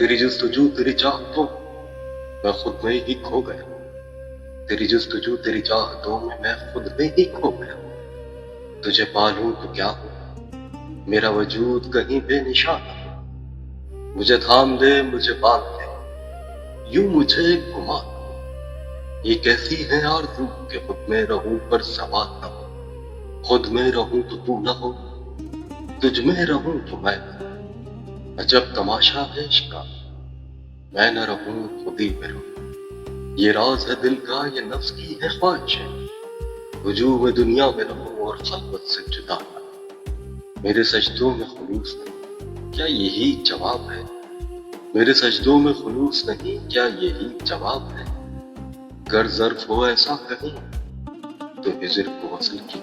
तेरी जस्तजू तेरी चाहतों मैं खुद में ही खो गया, तेरी जस्तजू तेरी चाहतों में मैं खुद में ही खो गया। तुझे पालूं तो क्या हो, मेरा वजूद कहीं बेनिशान हो। मुझे थाम दे मुझे बांध दे, यूं मुझे घुमा दे। ये कैसी है आरज़ू कि खुद में रहूं पर सवार न हो, खुद में रहूं तो तू न हो, तुझ में रहूं तो मैं न हो। अजब तमाशा है इश्क का, मैं न रहूं खुद ही में रहूं। ये राज है दिल का, ये नफ्स की है ख्वाहिश है। हुजूम में दुनिया में रहूं और खलवत से जुदा न। मेरे सजदों में खुलूस नहीं, क्या यही जवाब है? मेरे सजदों में खुलूस नहीं, क्या यही जवाब है? गर ज़र्फ हो ऐसा कहीं तो हिजर को वसल की